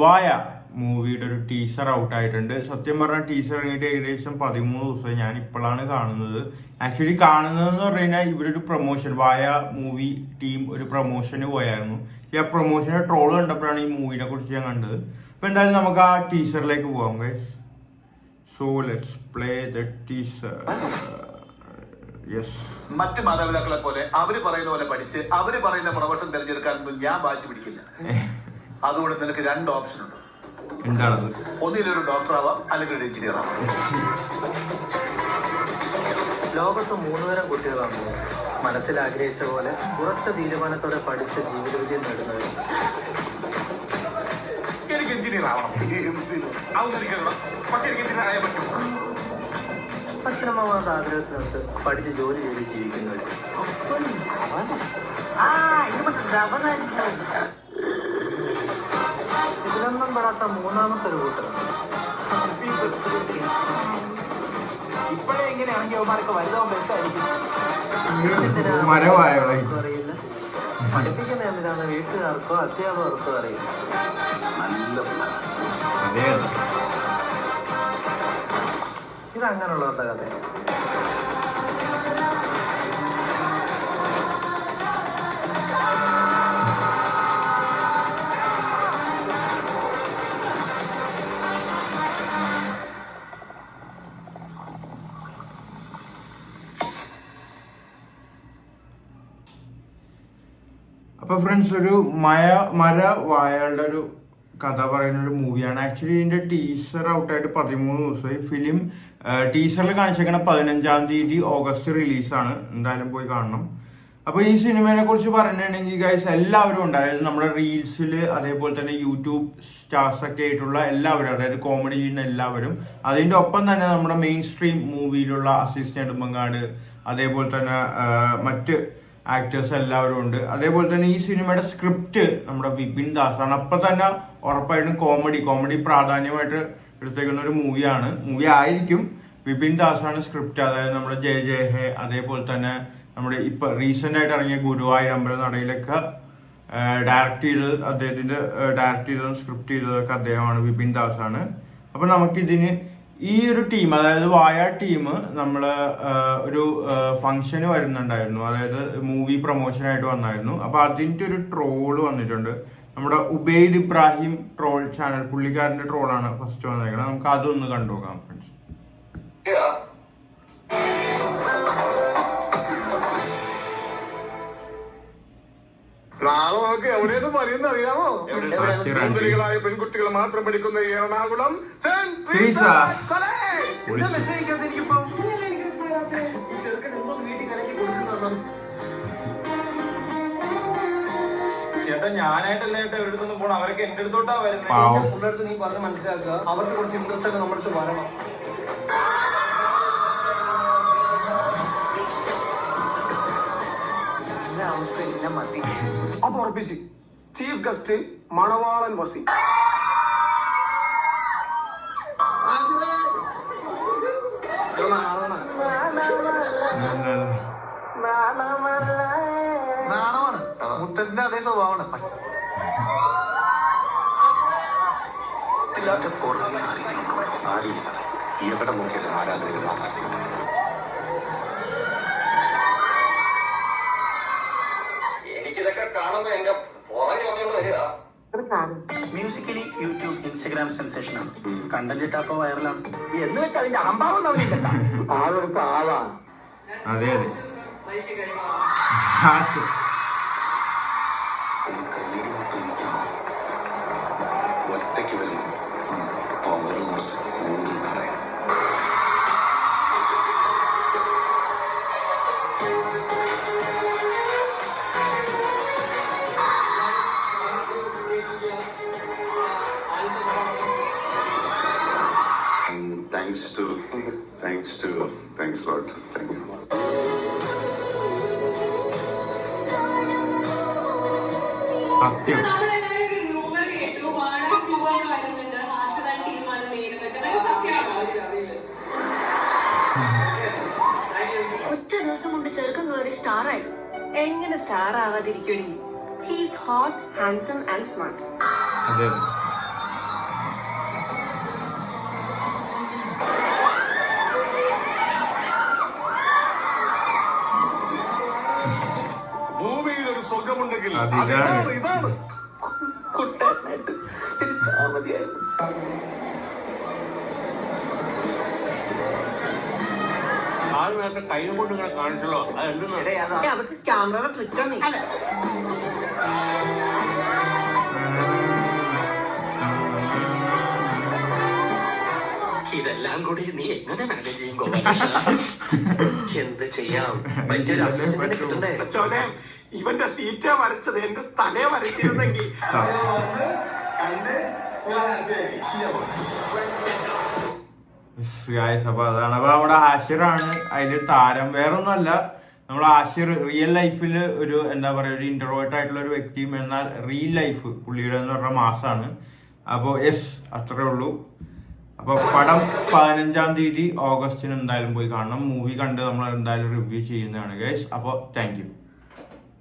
വായ മൂവിയുടെ ഒരു ടീസർ ഔട്ട് ആയിട്ടുണ്ട്. സത്യം പറഞ്ഞാൽ ടീസർ ഇറങ്ങിയിട്ട് ഏകദേശം 13 ദിവസമായി. ഞാൻ ഇപ്പോഴാണ് കാണുന്നത്. ആക്ച്വലി കാണുന്നതെന്ന് പറഞ്ഞു കഴിഞ്ഞാൽ ഇവരൊരു പ്രൊമോഷൻ, വായ മൂവി ടീം ഒരു പ്രൊമോഷന് പോയായിരുന്നു. ഈ ആ പ്രൊമോഷന്റെ ട്രോൾ കണ്ടപ്പോഴാണ് ഈ മൂവിനെ കുറിച്ച് ഞാൻ കണ്ടത്. അപ്പൊ എന്തായാലും നമുക്ക് ആ ടീസറിലേക്ക് പോകാം guys. So let's play the teaser. Yes. മറ്റ് മാതാപിതാക്കളെ പോലെ അവര് പറയുന്ന പോലെ പഠിച്ച് അവര് പറയുന്ന പ്രൊഫഷൻ തിരഞ്ഞെടുക്കാനൊന്നും ഞാൻ വാശി പിടിക്കില്ല. അതുകൊണ്ട് നിനക്ക് 2 ഓപ്ഷൻ ഉണ്ട്. എന്താണത്? ഒന്നിലൊരു ഡോക്ടർ ആവാം, അല്ലെങ്കിൽ ഒരു എഞ്ചിനീയർ ആവാം. ലോകത്ത് 3 തരം കുട്ടികളാണ്. മനസ്സിൽ ആഗ്രഹിച്ച പോലെ ഉറച്ച തീരുമാനത്തോടെ പഠിച്ച ജീവിത വിജയം നേടുന്നത്. എനിക്ക് എഞ്ചിനീയർ ആവണം, പക്ഷെ എനിക്ക് എഞ്ചിനീയർ ആയാൽ പറ്റും. അച്ഛനമ്മമാരുടെ ആഗ്രഹത്തിനൊത്ത് പഠിച്ച് ജോലി ചെയ്ത് ജീവിക്കുന്നവർ. ഇതിലൊന്നും പെടാത്ത 3ാമത്തെ ഒരു കൂട്ടം. ഇപ്പോഴേ എങ്ങനെയാണെങ്കിൽ അവന്മാരൊക്കെ വലുതാവുമ്പോൾ എന്തായിരിക്കും അറിയില്ല. പഠിപ്പിക്കുന്ന എന്തിനാണ് വീട്ടുകാർക്കോ അധ്യാപകർക്കോ അറിയില്ല. ഇതങ്ങനെയുള്ളവരുടെ കഥ. അപ്പൊ ഫ്രണ്ട്സ്, ഒരു വായകളുടെ ഒരു കഥ പറയുന്ന ഒരു മൂവിയാണ്. ആക്ച്വലി ഇതിന്റെ ടീസർ ഔട്ടായിട്ട് 13 ദിവസമായി. ഫിലിം ടീസറിൽ കാണിച്ചേക്കണ 15-ാം തീയതി ഓഗസ്റ്റ് റിലീസാണ്. എന്തായാലും പോയി കാണണം. അപ്പൊ ഈ സിനിമയെ കുറിച്ച് പറഞ്ഞിട്ടുണ്ടെങ്കിൽ ഗൈസ്, എല്ലാവരും ഉണ്ട്. അതായത് നമ്മുടെ റീൽസിൽ, അതേപോലെ തന്നെ യൂട്യൂബ് സ്റ്റാർസ് ഒക്കെ ആയിട്ടുള്ള എല്ലാവരും, അതായത് കോമഡി ചെയ്യുന്ന എല്ലാവരും, അതിന്റെ ഒപ്പം തന്നെ നമ്മുടെ മെയിൻ സ്ട്രീം മൂവിയിലുള്ള അസീസ് നെടുമങ്ങാട്, അതേപോലെ തന്നെ മറ്റ് ആക്ടേഴ്സ് എല്ലാവരും ഉണ്ട്. അതേപോലെ തന്നെ ഈ സിനിമയുടെ സ്ക്രിപ്റ്റ് നമ്മുടെ വിപിൻ ദാസാണ്. അപ്പൊ തന്നെ ഉറപ്പായിട്ടും കോമഡി പ്രാധാന്യമായിട്ട് എടുത്തേക്കുന്ന ഒരു മൂവി ആയിരിക്കും. വിപിൻ ദാസാണ് സ്ക്രിപ്റ്റ്. അതായത് നമ്മുടെ ജയ ജയ ഹേ, അതേപോലെ തന്നെ നമ്മുടെ ഇപ്പൊ റീസെന്റ് ആയിട്ട് ഇറങ്ങിയ ഗുരുവായൂർ അമ്പലനടയിലൊക്കെ ഡയറക്ട് ചെയ്തതും സ്ക്രിപ്റ്റ് ചെയ്തതൊക്കെ അദ്ദേഹമാണ്, വിപിൻ ദാസാണ്. അപ്പൊ നമുക്കിതിന് ഈ ഒരു ടീം, അതായത് വായ ടീം നമ്മൾ ഒരു ഫംഗ്ഷന് വരുന്നുണ്ടായിരുന്നു. അതായത് മൂവി പ്രൊമോഷനായിട്ട് വന്നായിരുന്നു. അപ്പൊ അതിൻ്റെ ഒരു ട്രോള് വന്നിട്ടുണ്ട്. നമ്മുടെ ഉബൈദ് ഇബ്രാഹിം ട്രോൾ ചാനൽ, പുള്ളിക്കാരന്റെ ട്രോളാണ് ഫസ്റ്റ് വന്നേക്കുന്നത്. നമുക്ക് അതൊന്ന് കണ്ടുനോക്കാം ഫ്രണ്ട്സ്. നാളെ നമുക്ക് എവിടെയെന്ന് പറയുന്ന അറിയാമോ? സുന്ദരികളായ പെൺകുട്ടികൾ മാത്രം പഠിക്കുന്ന എറണാകുളം ചേട്ടാ, ഞാനായിട്ടല്ല ചേട്ടാ ഇവരുടെ അടുത്തൊന്നും പോണം. അവരൊക്കെ എന്റെ അടുത്തോട്ടാ വരുന്നത്. നമ്മുടെ അടുത്ത് നീ പറഞ്ഞ് മനസ്സിലാക്കുക. അവർക്ക് കുറച്ച് ഇൻട്രസ്റ്റ് ഒക്കെ നമ്മുടെ അടുത്ത് വരണം. അവസ്ഥ മതി. അപ്പൊ ഉറപ്പിച്ച് ചീഫ് ഗസ്റ്റ് മണവാളൻ വസി. നാണമാണ്, മുത്തച്ഛന്റെ അതേ സ്വഭാവമാണ്. എവിടെ നോക്കിയാലും ആരാധകർ മാത്രം. മ്യൂസിക്കലി യൂട്യൂബ് ഇൻസ്റ്റഗ്രാം സെൻസേഷനാണ്. കണ്ടന്റ് ഇട്ടപ്പോ വൈറലാണ് എന്ന് വെച്ചാൽ അതിന്റെ അഹംഭാവം ആളൊരു ആളാണ്. അതെ ഒറ്റയ്ക്ക് വരുമ്പോ പവറ് കുറച്ച് കൂടും സാറേ. Thanks God. Thank you. ഒറ്റ ദിവസം കൊണ്ട് ചെറുക്കം കയറി സ്റ്റാറായി. എങ്ങനെ സ്റ്റാർ ആവാതിരിക്കടി? He's hot, handsome and smart. അതിതാണ് ഇതാണ് കുട്ടനായിട്ട് ജനിച്ചാ മതിയായിരുന്നു. ആൾ നേരത്തെ കൈ കൊണ്ട് ഇങ്ങനെ കാണിച്ചല്ലോ അത് എന്തെന്നാ അതൊക്കെ ക്യാമറയുടെ ട്രിക്കാണ്. ഇതെല്ലാം കൂടി നീ എങ്ങനെ മാനേജ് ചെയ്യും ഗോപാലകൃഷ്ണ? എന്ത് ചെയ്യാം, മറ്റൊരു അസിസ്റ്റന്റിനെ കിട്ടണ്ടേ? ചോനെ ഇവന്റെ സീറ്റാ വരച്ചത്, എന്റെ തലയെ വരച്ചിരുന്നെങ്കിൽ. അപ്പൊ അതാണ്. അപ്പൊ നമ്മുടെ ആഷിറാണ് അതിന്റെ താരം, വേറൊന്നുമല്ല. നമ്മൾ ആഷിർ റിയൽ ലൈഫിൽ ഒരു എന്താ പറയുക ഒരു ഇന്റർവേർട്ട് ആയിട്ടുള്ള ഒരു വ്യക്തിയും, എന്നാൽ റിയൽ ലൈഫ് പുള്ളിയുടെ എന്ന് പറഞ്ഞ മാസാണ്. അപ്പോൾ യെസ്, അത്രേ ഉള്ളൂ. അപ്പോൾ പടം 15-ാം തീയതി ഓഗസ്റ്റിന് എന്തായാലും പോയി കാണണം. മൂവി കണ്ട് നമ്മൾ എന്തായാലും റിവ്യൂ ചെയ്യുന്നതാണ് ഗൈസ്. അപ്പോൾ താങ്ക് യു.